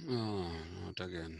Oh, not again.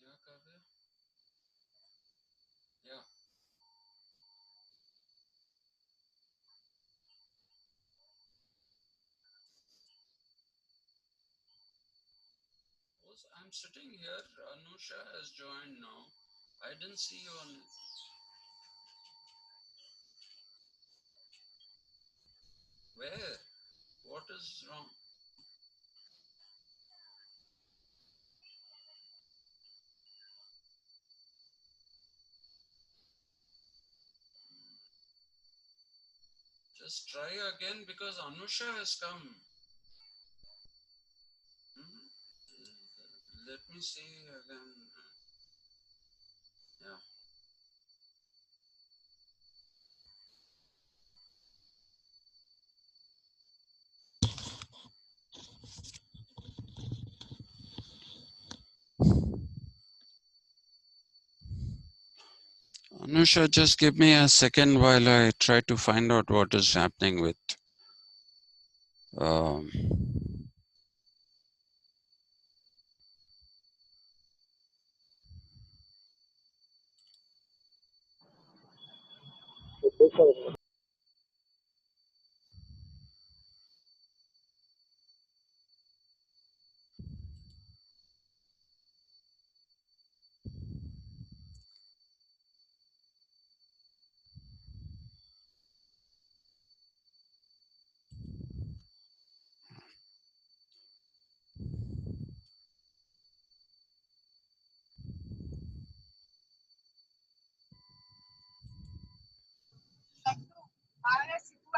Yeah, Kavya? Yeah. I'm sitting here. Anusha has joined now. I didn't see you on. Where? What is wrong? Just try again because Anusha has come. Hmm? Let me see again. Yeah. Anusha, just give me a second while I try to find out what is happening with. Um,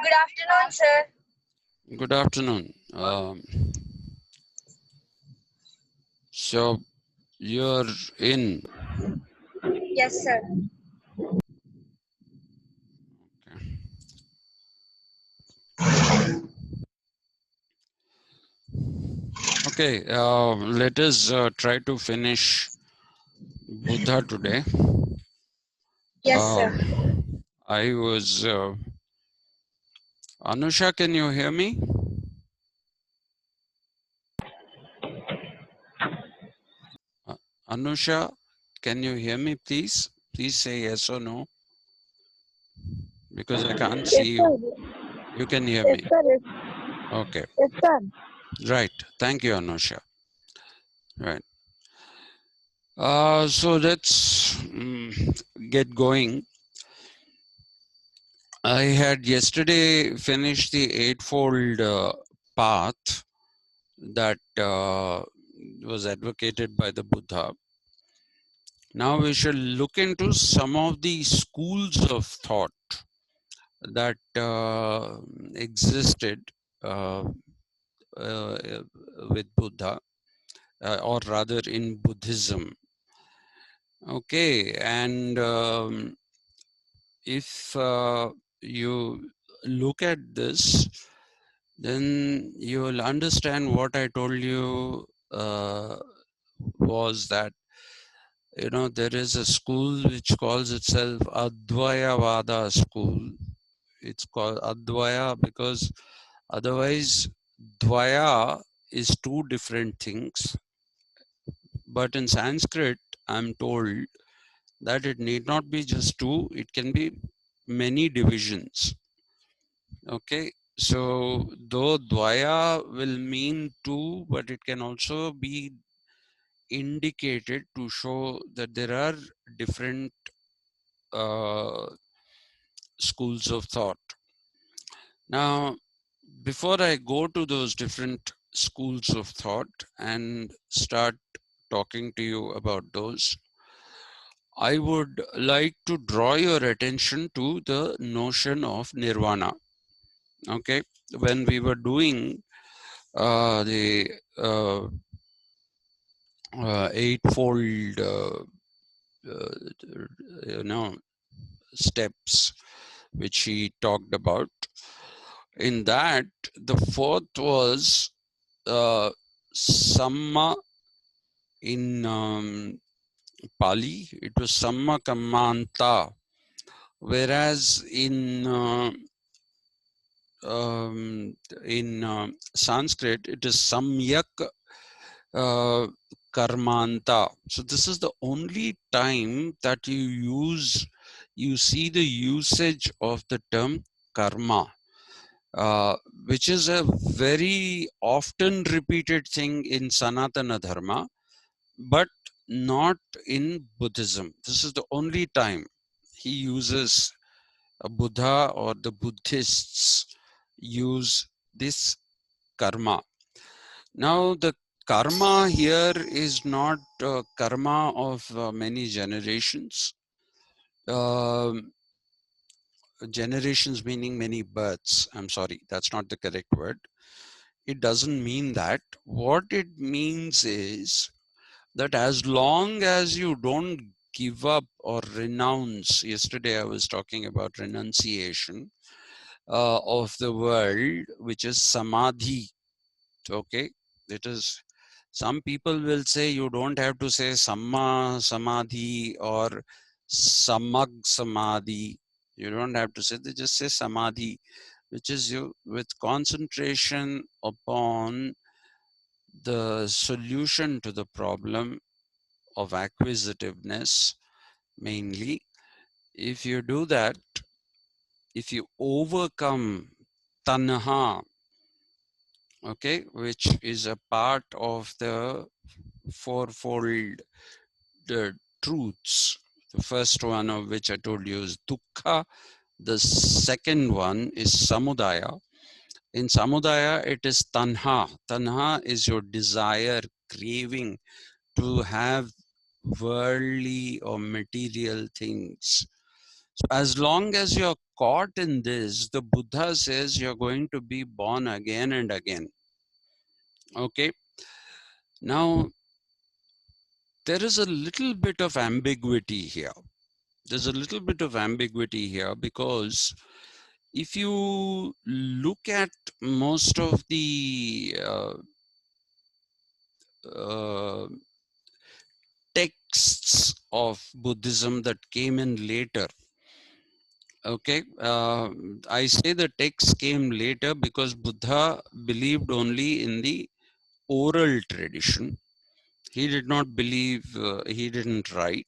Good afternoon, sir. Good afternoon. So you're in. Yes, sir. Okay, let us try to finish Buddha today. Yes, sir. I was. Anusha, can you hear me? Anusha, can you hear me, please? Please say yes or no, because I can't Yes, see sir. you. You can hear Yes, me. sir. Okay, Yes, sir. right. Thank you, Anusha. Right. So let's get going. I had yesterday finished the Eightfold Path that was advocated by the Buddha. Now we shall look into some of the schools of thought that existed uh, with Buddha, or rather in Buddhism. Okay, and if you look at this, then you will understand what I told you was that, there is a school which calls itself Advayavada school. It's called Advaya because otherwise Dvaya is two different things. But in Sanskrit, I'm told that it need not be just two, it can be many divisions. Okay, so though Dvaya will mean two, but it can also be indicated to show that there are different uh, schools of thought. Now, before I go to those different schools of thought and start talking to you about those, I would like to draw your attention to the notion of nirvana. Okay, when we were doing the eightfold, uh, steps which he talked about, in that the fourth was samma in Pali. It was samma kammanta, whereas in Sanskrit it is samyak uh, karmanta. So this is the only time that you see the usage of the term karma, which is a very often repeated thing in Sanatana Dharma, but not in Buddhism. This is the only time he uses, a Buddha or the Buddhists use this karma. Now, the karma here is not karma of many generations. Um Generations meaning many births. I'm sorry, that's not the correct word. It doesn't mean that. What it means is that as long as you don't give up or renounce, yesterday I was talking about renunciation of the world, which is samadhi. Okay, it is. Some people will say you don't have to say samma samadhi or samag samadhi. You don't have to say, they just say samadhi, which is you with concentration upon the solution to the problem of acquisitiveness. Mainly, if you do that, if you overcome tanha, okay, which is a part of the fourfold truths, the first one of which I told you is dukkha, the second one is samudaya. In samudaya, it is tanha. Tanha is your desire, craving to have worldly or material things. So as long as you're caught in this, the Buddha says you're going to be born again and again. Okay. Now, there is a little bit of ambiguity here. There's a little bit of ambiguity here because if you look at most of the uh, texts of Buddhism that came in later, okay, I say the text came later because Buddha believed only in the oral tradition. He did not believe, he didn't write.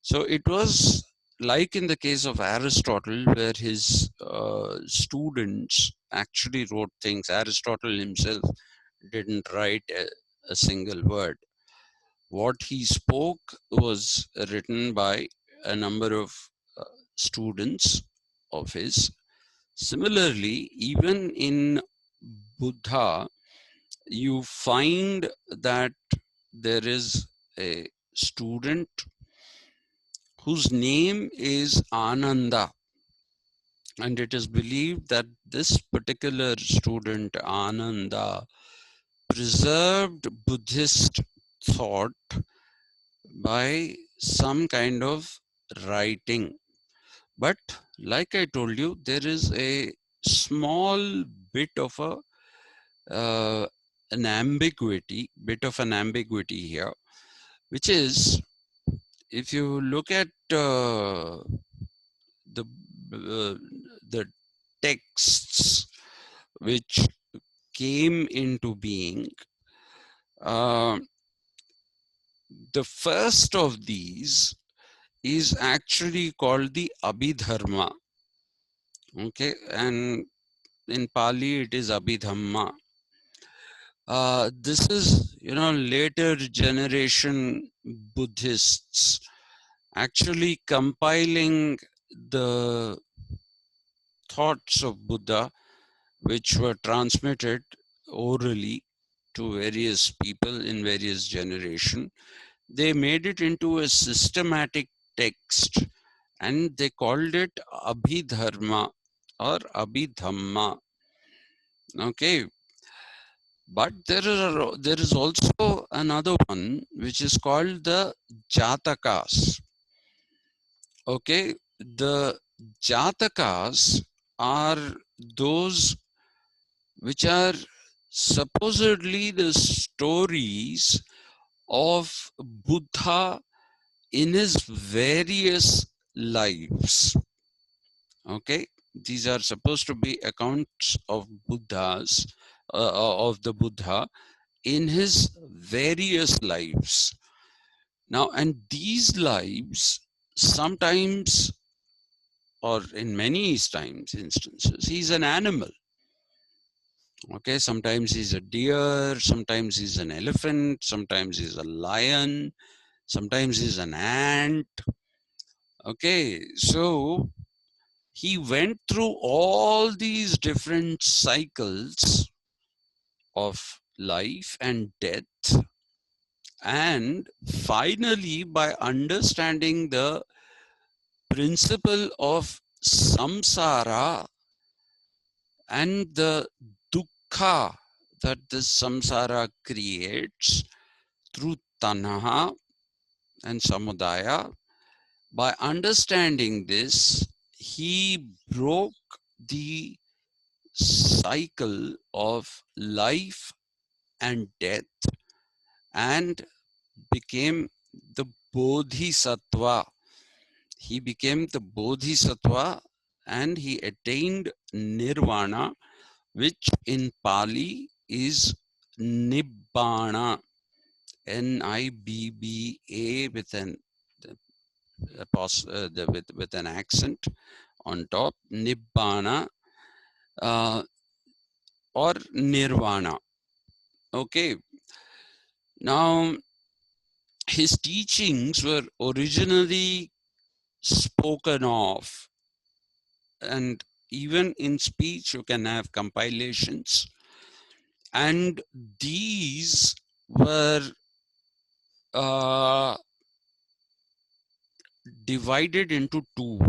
So it was like in the case of Aristotle, where his students actually wrote things. Aristotle himself didn't write a single word. What he spoke was written by a number of uh, students of his. Similarly, even in Buddha, you find that there is a student whose name is Ananda. And it is believed that this particular student, Ananda, preserved Buddhist thought by some kind of writing. But like I told you, there is a small bit of an ambiguity here, which is, if you look at the uh, the texts which came into being, uh, the first of these is actually called the Abhidharma. Okay, and in Pali it is Abhidhamma. This is, later generation Buddhists actually compiling the thoughts of Buddha, which were transmitted orally to various people in various generations. They made it into a systematic text and they called it Abhidharma or Abhidhamma. Okay, but there is also another one which is called the Jatakas. Okay, the Jatakas are those which are supposedly the stories of Buddha in his various lives. Okay, these are supposed to be accounts of of the Buddha in his various lives. Now, and these lives sometimes, or in many times, instances, he's an animal. Okay, sometimes he's a deer, sometimes he's an elephant, sometimes he's a lion, sometimes he's an ant. Okay, so he went through all these different cycles of life and death, and finally, by understanding the principle of samsara and the dukkha that this samsara creates through tanha and samudaya, by understanding this, he broke the cycle of life and death and became the bodhisattva. He became the bodhisattva and he attained nirvana, which in Pali is nibbana, Nibba, with an with an accent on top, nibbana, or nirvana. Okay, now his teachings were originally spoken of, and even in speech you can have compilations, and these were uh, divided into two.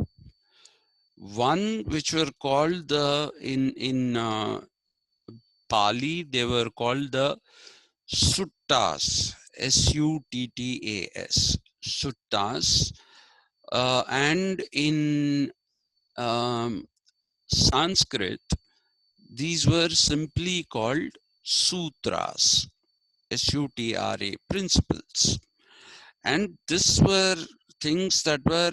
One which were called the in Pali, they were called the suttas, Suttas, suttas, and in Sanskrit, these were simply called sutras, Sutra, principles. And these were things that were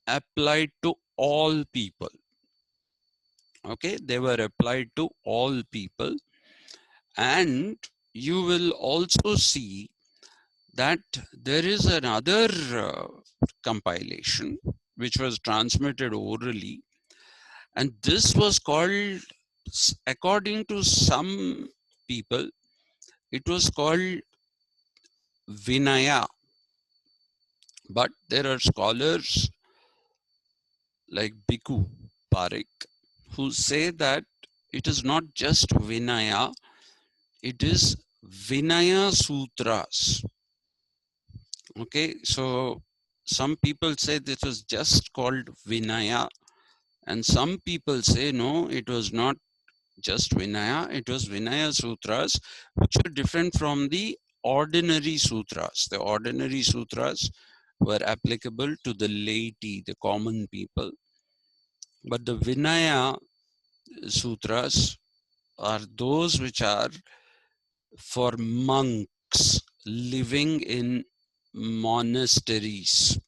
applied to all people. Okay, they were applied to all people. And you will also see that there is another compilation which was transmitted orally, and this was called, according to some people, it was called Vinaya. But there are scholars like Bhikkhu Parekh who say that it is not just Vinaya, it is Vinaya Sutras. Okay, so some people say this was just called Vinaya, and some people say no, it was not just Vinaya, it was Vinaya Sutras, which are different from the ordinary sutras. The ordinary sutras were applicable to the laity, the common people. But the Vinaya sutras are those which are for monks living in monasteries.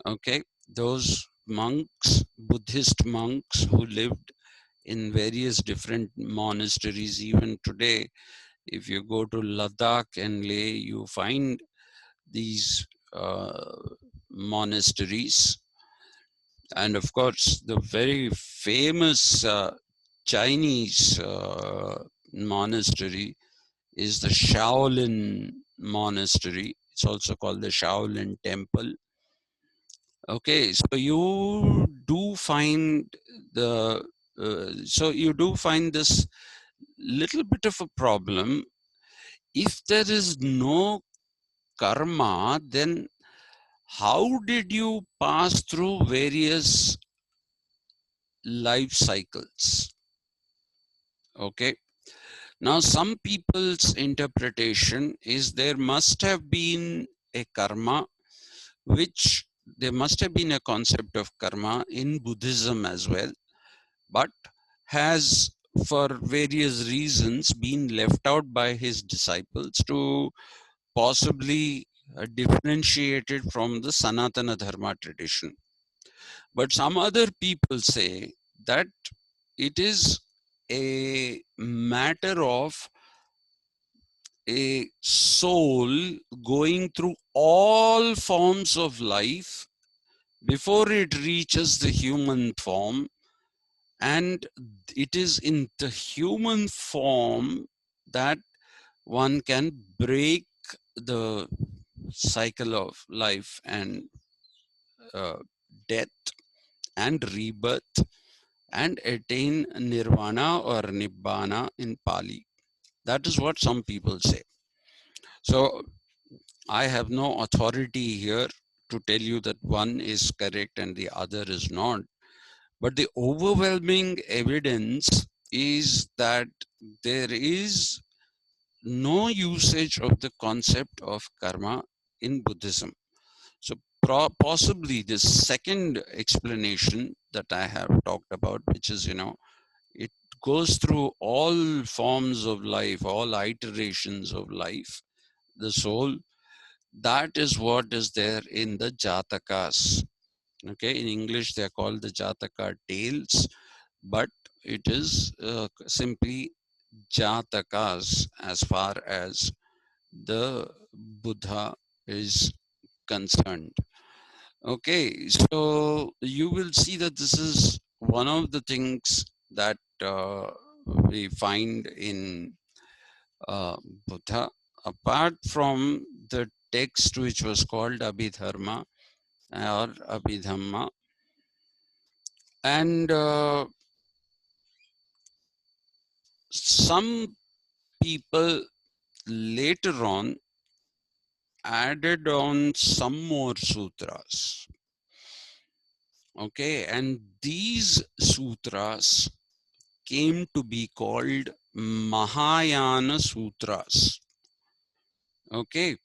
Okay, those monks, Buddhist monks who lived in various different monasteries. Even today, if you go to Ladakh and Leh, you find these monasteries. And of course, the very famous Chinese monastery is the Shaolin Monastery. It's also called the Shaolin Temple. Okay, so you do find the you do find this little bit of a problem. If there is no karma, then how did you pass through various life cycles? Okay, now some people's interpretation is there must have been a karma, which there must have been a concept of karma in Buddhism as well, but has for various reasons been left out by his disciples to possibly differentiate it from the Sanatana Dharma tradition. But some other people say that it is a matter of a soul going through all forms of life before it reaches the human form, and it is in the human form that one can break the cycle of life and uh, death and rebirth and attain nirvana or nibbana in Pali. That is what some people say. So I have no authority here to tell you that one is correct and the other is not. But the overwhelming evidence is that there is no usage of the concept of karma in Buddhism. So possibly the second explanation that I have talked about, which is, it goes through all forms of life, all iterations of life, the soul, that is what is there in the Jatakas. Okay, in English they are called the Jataka tales, but it is simply Jatakas as far as the Buddha is concerned. Okay, so you will see that this is one of the things that we find in Buddha, apart from the text which was called Abhidharma or Abhidhamma. And some people later on added on some more sutras. Okay, and these sutras came to be called Mahayana Sutras. Okay,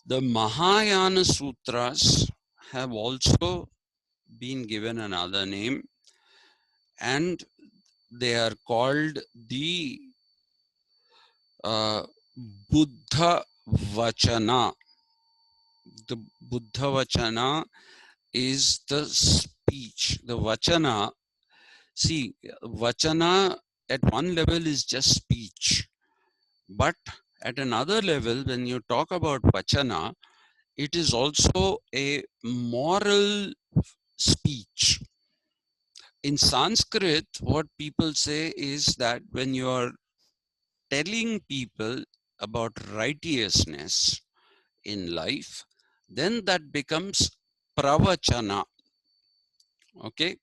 the Mahayana Sutras have also been given another name, and they are called the Buddha Vachana. The Buddha Vachana is the speech. The Vachana, see, Vachana at one level is just speech, but at another level, when you talk about Vachana, it is also a moral speech. In Sanskrit, what people say is that when you are telling people about righteousness in life, then that becomes pravachana. Okay,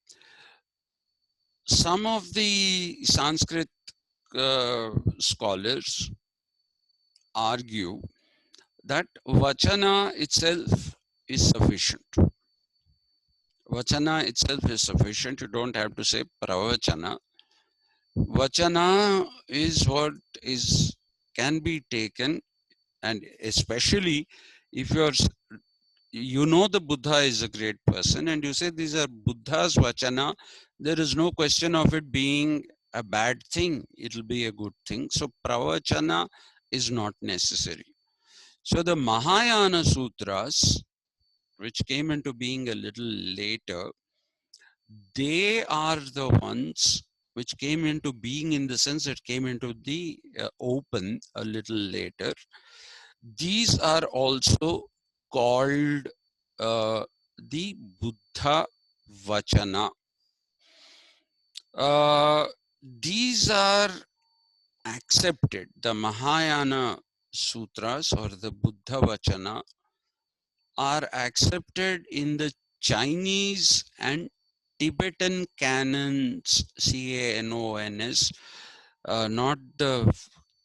some of the Sanskrit scholars argue that vachana itself is sufficient. Vachana itself is sufficient. You don't have to say pravachana. Vachana is what is can be taken, and especially if you are you know the Buddha is a great person and you say these are Buddha's vachana, there is no question of it being a bad thing. It will be a good thing. So pravachana is not necessary. So the Mahayana Sutras, which came into being a little later, they are the ones which came into being in the sense it came into the open a little later. These are also called the Buddha Vachana. Uh, these are accepted. The Mahayana Sutras or the Buddha Vachana are accepted in the Chinese and Tibetan canons, CANONS, not the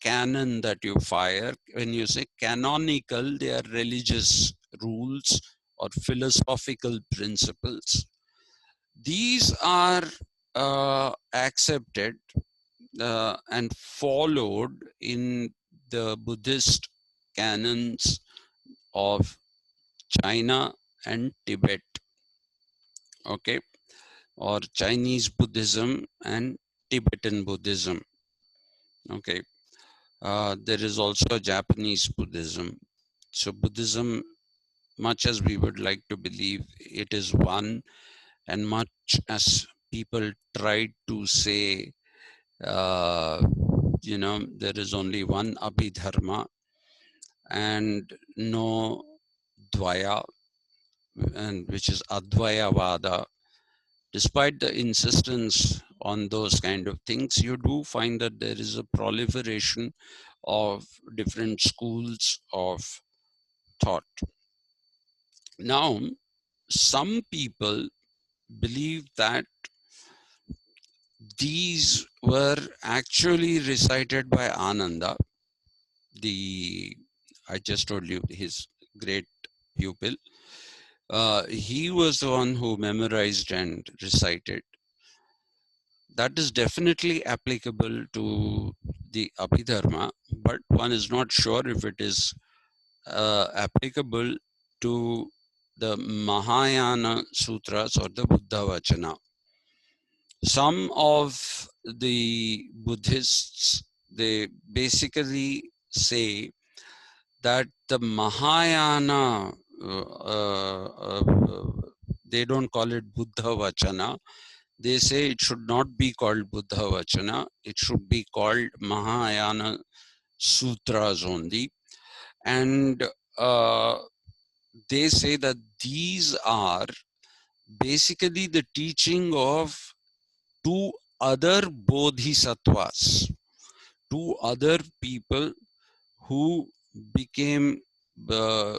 canon that you fire. When you say canonical, they are religious rules or philosophical principles. These are accepted and followed in the Buddhist canons of China and Tibet, okay, or Chinese Buddhism and Tibetan Buddhism, okay. There is also Japanese Buddhism. So Buddhism, much as we would like to believe it is one, and much as people try to say, uh, there is only one Abhidharma and no Dvaya, and which is Advayavada. Despite the insistence on those kind of things, you do find that there is a proliferation of different schools of thought. Now, some people believe that these were actually recited by Ananda, the I just told you his great pupil. He was the one who memorized and recited. That is definitely applicable to the Abhidharma, but one is not sure if it is applicable to the Mahayana Sutras or the Buddha Vachana. Some of the Buddhists, they basically say that the Mahayana, they don't call it Buddha Vachana. They say it should not be called Buddha Vachana. It should be called Mahayana Sutras only. And uh, they say that these are basically the teaching of two other bodhisattvas, two other people who became uh,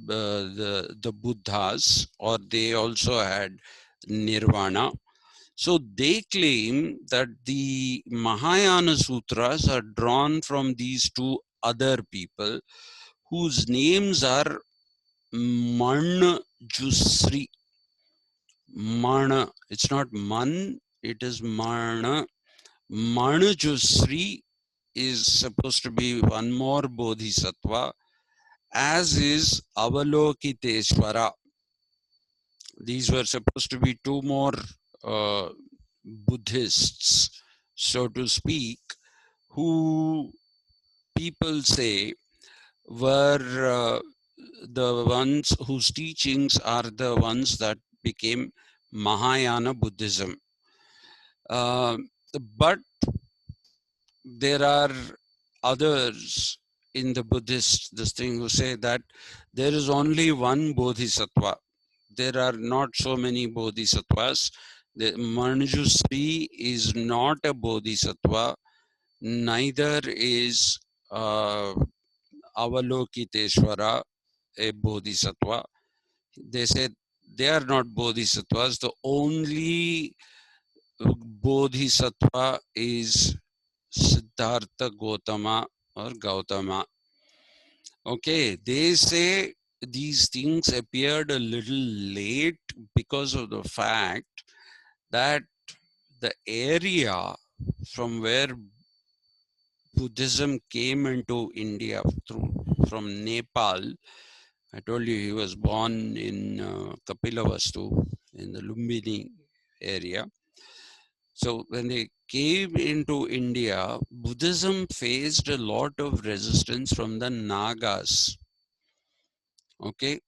the Buddhas, or they also had nirvana. So they claim that the Mahayana Sutras are drawn from these two other people whose names are Manjusri. Mana, it's not Man, it is Mana. Manjusri is supposed to be one more bodhisattva, as is Avalokiteshvara. These were supposed to be two more uh, Buddhists, so to speak, who people say were the ones whose teachings are the ones that became Mahayana Buddhism. Uh, but there are others in the Buddhist this thing who say that there is only one bodhisattva. There are not so many bodhisattvas. The Manjusri is not a bodhisattva, neither is Avalokiteshvara a bodhisattva. They said they are not bodhisattvas. The only bodhisattva is Siddhartha Gautama or Gautama. Okay, they say these things appeared a little late because of the fact that the area from where Buddhism came into India from Nepal, I told you he was born in Kapilavastu in the Lumbini area. So when they came into India, Buddhism faced a lot of resistance from the Nagas. Okay,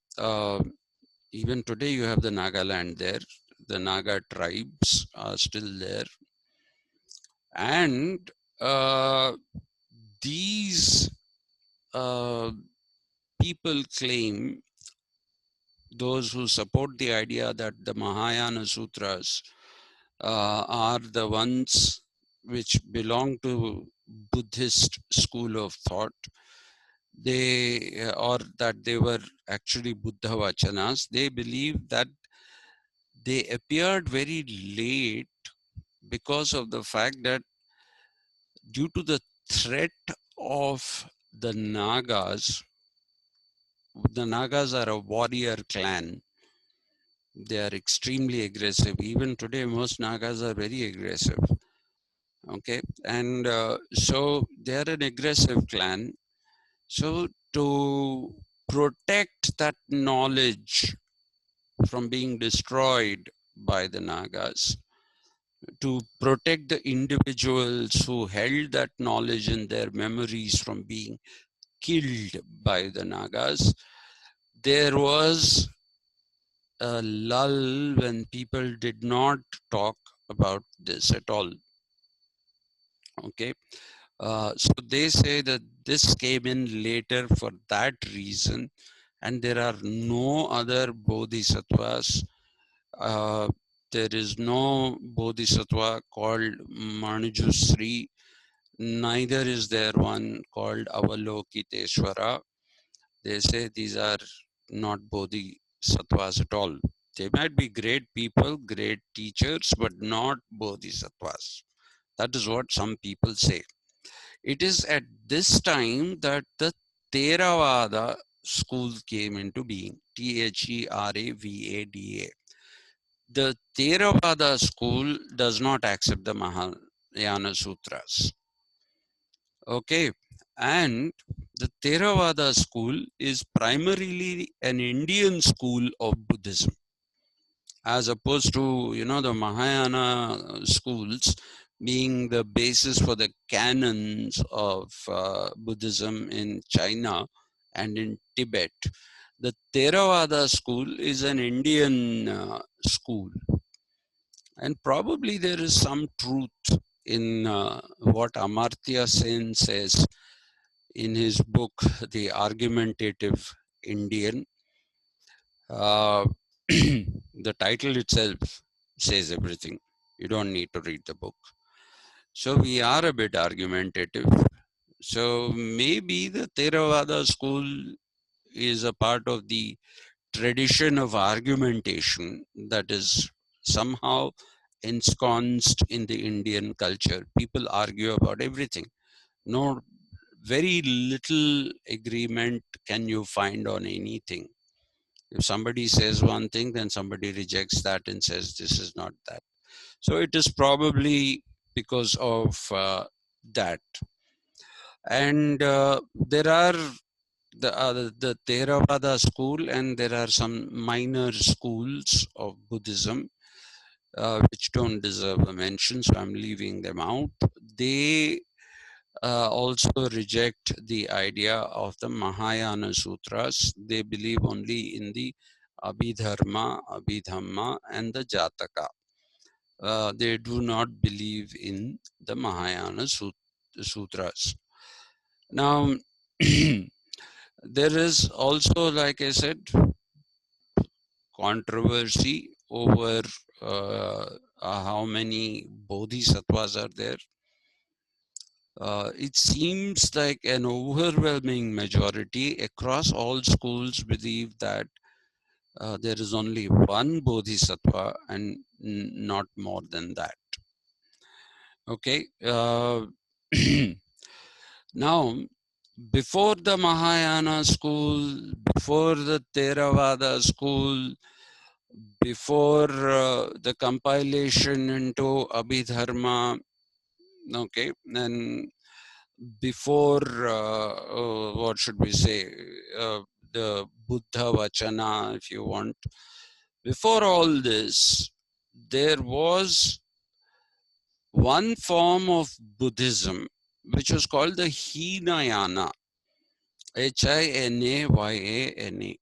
even today you have the Nagaland there. The Naga tribes are still there, and uh, these uh, people claim, those who support the idea that the Mahayana Sutras are the ones which belong to Buddhist school of thought, they or that they were actually Buddha Vachanas. They believe that they appeared very late because of the fact that due to the threat of the Nagas are a warrior clan. They are extremely aggressive. Even today, most Nagas are very aggressive. Okay, and so they are an aggressive clan. So to protect that knowledge from being destroyed by the Nagas, to protect the individuals who held that knowledge in their memories from being killed by the Nagas, there was a lull when people did not talk about this at all. Okay, so they say that this came in later for that reason, and there are no other bodhisattvas. Uh, there is no bodhisattva called Manujusri, neither is there one called Avalokiteshvara. They say these are not bodhisattvas at all. They might be great people, great teachers, but not bodhisattvas. That is what some people say. It is at this time that the Theravada school came into being. Theravada. The Theravada school does not accept the Mahayana Sutras. Okay. And the Theravada school is primarily an Indian school of Buddhism, as opposed to, the Mahayana schools being the basis for the canons of Buddhism in China and in Tibet. The Theravada school is an Indian school, and probably there is some truth in what Amartya Sen says in his book, The Argumentative Indian. Uh, the title itself says everything. You don't need to read the book. So we are a bit argumentative. So maybe the Theravada school is a part of the tradition of argumentation that is somehow ensconced in the Indian culture. People argue about everything. No, very little agreement can you find on anything. If somebody says one thing, then somebody rejects that and says this is not that. So it is probably because of that. And there are the Theravada school, and there are some minor schools of Buddhism which don't deserve a mention, so I'm leaving them out. They also reject the idea of the Mahayana Sutras. They believe only in the Abhidharma, Abhidhamma, and the Jataka. They do not believe in the Mahayana Sutras. Now, there is also, like I said, controversy over how many bodhisattvas are there. It seems like an overwhelming majority across all schools believe that there is only one bodhisattva and not more than that. Okay. Now, before the Mahayana school, before the Theravada school, before the compilation into Abhidharma, okay, and before what should we say, the Buddha Vachana, if you want. Before all this, there was one form of Buddhism which was called the Hinayana, Hinayana.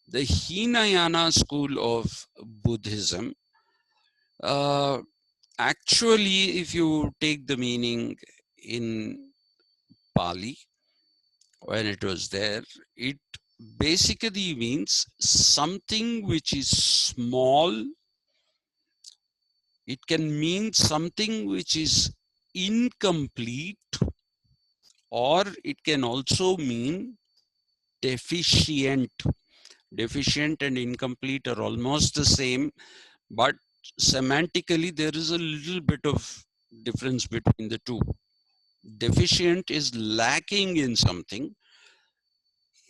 The Hinayana school of Buddhism, uh, actually, if you take the meaning in Pali, when it was there, it basically means something which is small. It can mean something which is incomplete, or it can also mean deficient. Deficient and incomplete are almost the same, but semantically there is a little bit of difference between the two. Deficient is lacking in something.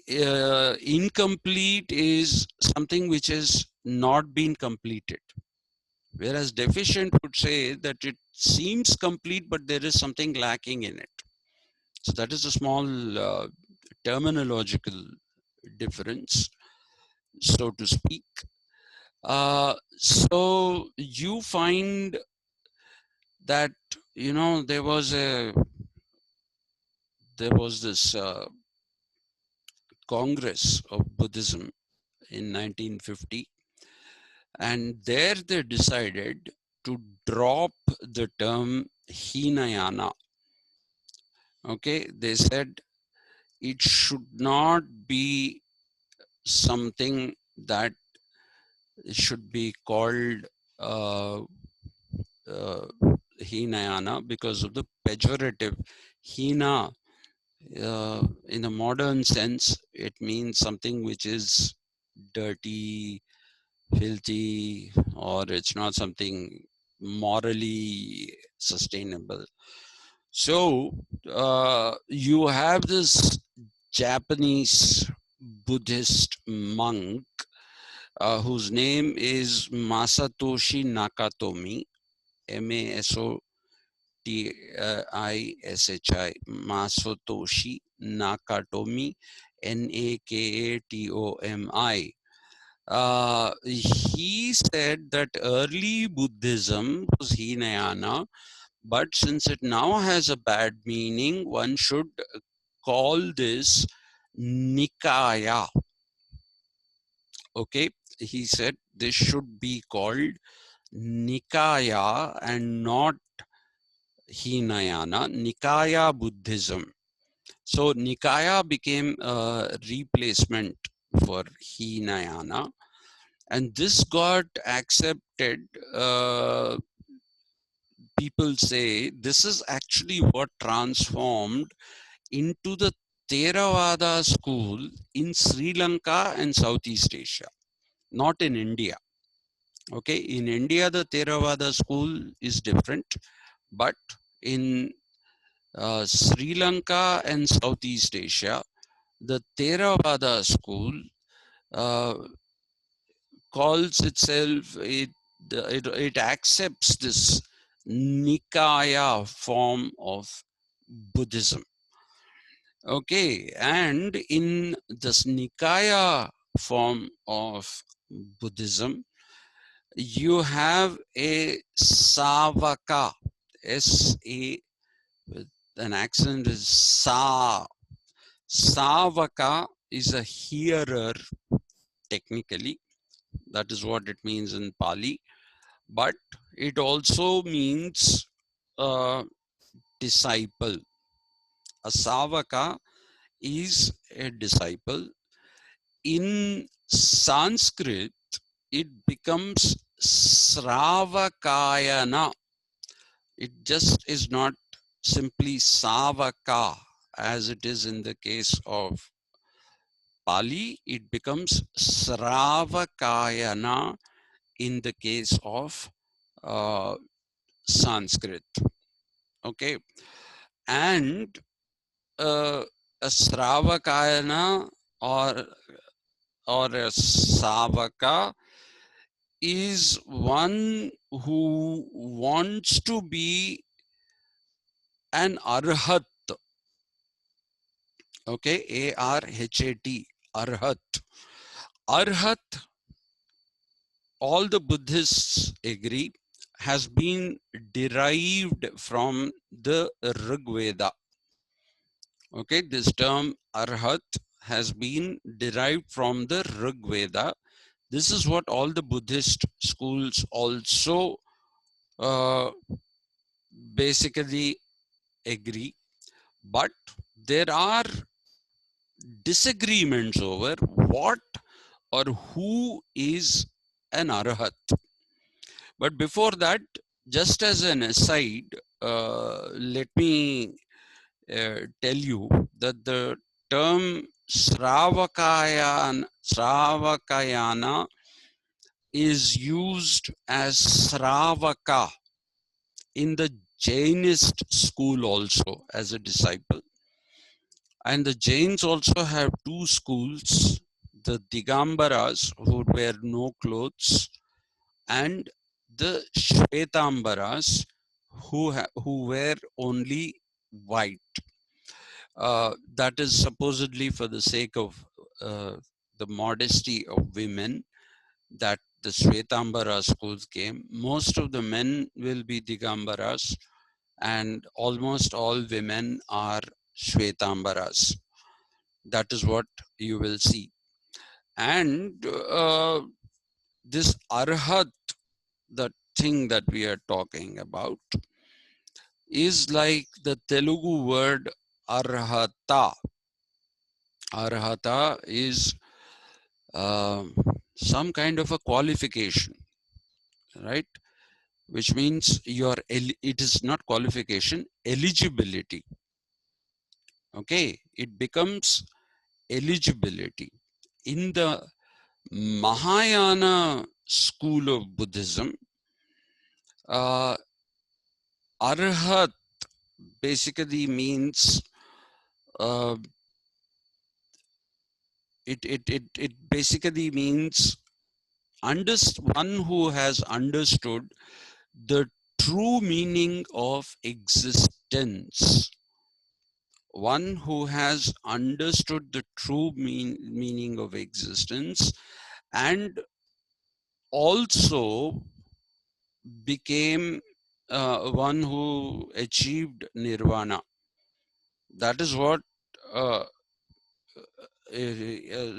Incomplete is something which has not been completed. Whereas deficient would say that it seems complete, but there is something lacking in it. So that is a small terminological difference, so to speak. So you find that, there was this Congress of Buddhism in 1950, and there they decided to drop the term Hinayana. Okay, they said it should not be something that should be called uh, uh, Hinayana because of the pejorative. Hina, in a modern sense, it means something which is dirty, filthy, or it's not something morally sustainable. So you have this Japanese Buddhist monk whose name is Masatoshi Nakatomi, Masotishi, Masatoshi Nakatomi, Nakatomi. He said that early Buddhism was Hinayana, but since it now has a bad meaning, one should call this Nikaya. Okay, he said this should be called Nikaya and not Hinayana, Nikaya Buddhism. So Nikaya became a replacement for Hinayana, and this got accepted. People say this is actually what transformed into the Theravada school in Sri Lanka and Southeast Asia, not in India. Okay, in India, the Theravada school is different, but in Sri Lanka and Southeast Asia, the Theravada school uh, calls itself, it accepts this Nikaya form of Buddhism. Okay, and in this Nikaya form of Buddhism, you have a Savaka, S-A, with an accent is Sa. Savaka is a hearer, technically. That is what it means in Pali. But it also means disciple. A Savaka is a disciple. In Sanskrit, it becomes Sravakayana. It just is not simply Savaka as it is in the case of Pali. It becomes Sravakayana in the case of uh, Sanskrit. Okay, and a Sravakayana or a Savaka is one who wants to be an Arhat. Okay, Arhat, Arhat. Arhat, all the Buddhists agree, has been derived from the Rig Veda. Okay, this term Arhat has been derived from the Rig Veda. This is what all the Buddhist schools also uh, basically agree. But there are disagreements over what or who is an Arhat. But before that, just as an aside, let me tell you that the term Sravakayana is used as Sravaka in the Jainist school also as a disciple. And the Jains also have two schools, the Digambaras, who wear no clothes, and the Shvetambaras, who wear only white. That is supposedly for the sake of the modesty of women that the Shvetambara schools came. Most of the men will be Digambaras, and almost all women are Shvetambaras. That is what you will see. And this Arhat, the thing that we are talking about, is like the Telugu word Arhata. Arhata is some kind of a qualification, right? Which means it is not qualification, eligibility. Okay, it becomes eligibility. In the Mahayana school of Buddhism, uh, Arhat basically means uh, it basically means one who has understood the true meaning of existence. One who has understood the true meaning of existence and also became one who achieved nirvana. That is what, uh,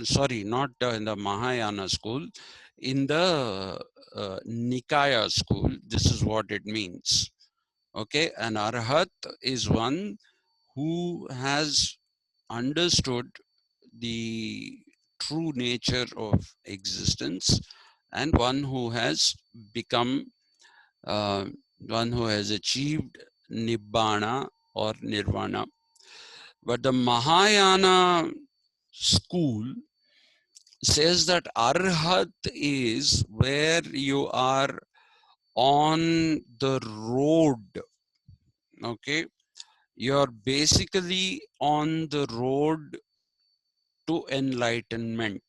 sorry, not in the Mahayana school, in the Nikaya school, this is what it means. Okay, an Arhat is one who has understood the true nature of existence and one who has become, uh, one who has achieved Nibbana or Nirvana. But the Mahayana school says that Arhat is where you are on the road. Okay, you're basically on the road to enlightenment.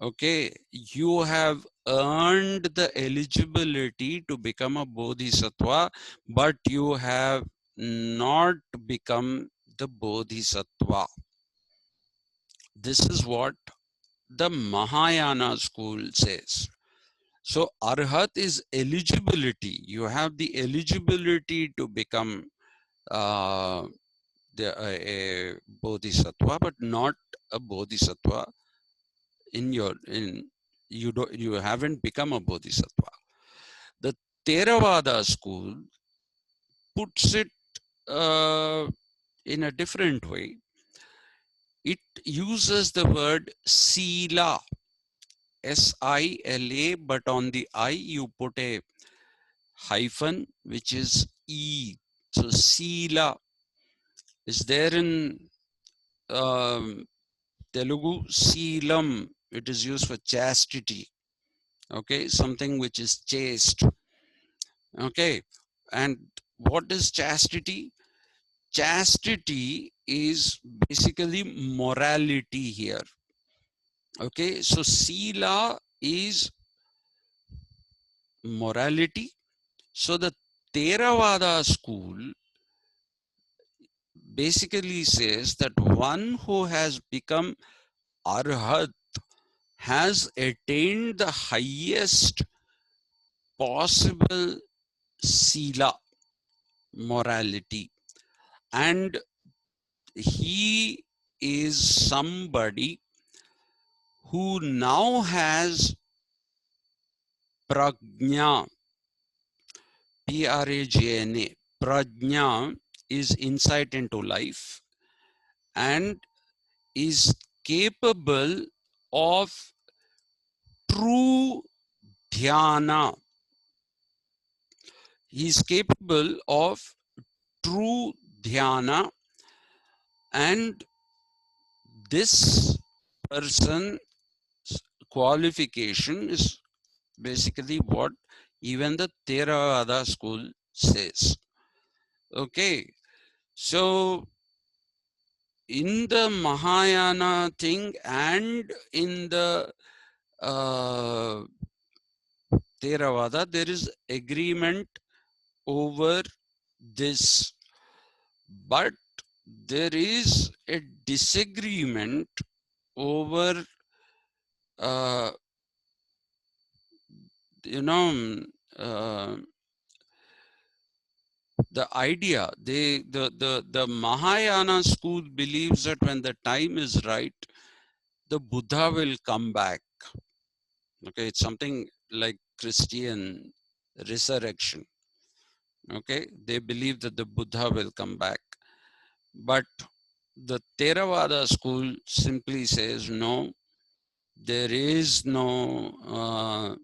Okay, you have earned the eligibility to become a bodhisattva, but you have not become the bodhisattva. This is what the Mahayana school says. So Arhat is eligibility. You have the eligibility to become uh, a bodhisattva, but not a bodhisattva in you haven't become a bodhisattva. The Theravada school puts it in a different way. It uses the word sila, Sila, but on the I you put a hyphen, which is E. So sila is there in Telugu. Seelam, it is used for chastity. Okay, something which is chaste. Okay, and what is chastity? Chastity is basically morality here. Okay, so sila is morality. So the Theravada school basically says that one who has become arhat has attained the highest possible sila, morality, and he is somebody who now has prajna, prajna. Prajna is insight into life and is capable of true dhyana. He is capable of true dhyana, and this person's qualification is basically what even the Theravada school says. Okay, so in the Mahayana thing and in the uh, Theravada, there is agreement over this, but there is a disagreement over, uh, you know, uh, the idea. The Mahayana school believes that when the time is right, the Buddha will come back. Okay, it's something like Christian resurrection. Okay, they believe that the Buddha will come back, but the Theravada school simply says no, there is no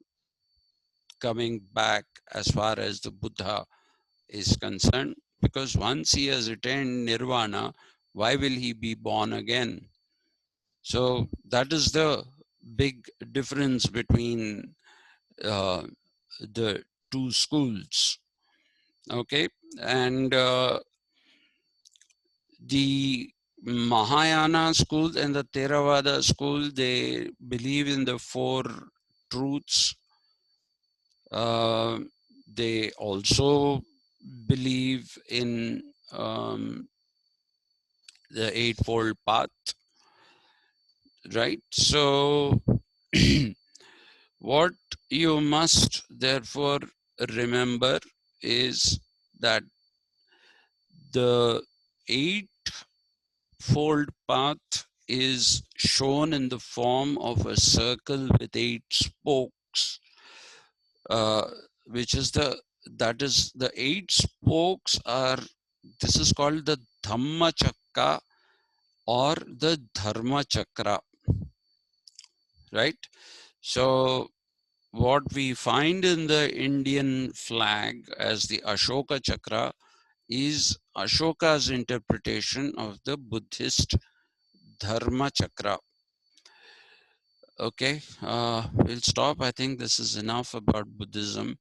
coming back as far as the Buddha is concerned, because once he has attained nirvana, why will he be born again? So that is the big difference between uh, the two schools. Okay, and the Mahayana school and the Theravada school, they believe in the four truths. Uh, they also believe in the Eightfold Path, right? So, what you must therefore remember is that the Eightfold Path is shown in the form of a circle with 8 spokes, uh, which is that is the 8 spokes are, this is called the Dhamma Chakra or the Dharma Chakra, right? So what we find in the Indian flag as the Ashoka Chakra is Ashoka's interpretation of the Buddhist Dharma Chakra. Okay, we'll stop. I think this is enough about Buddhism.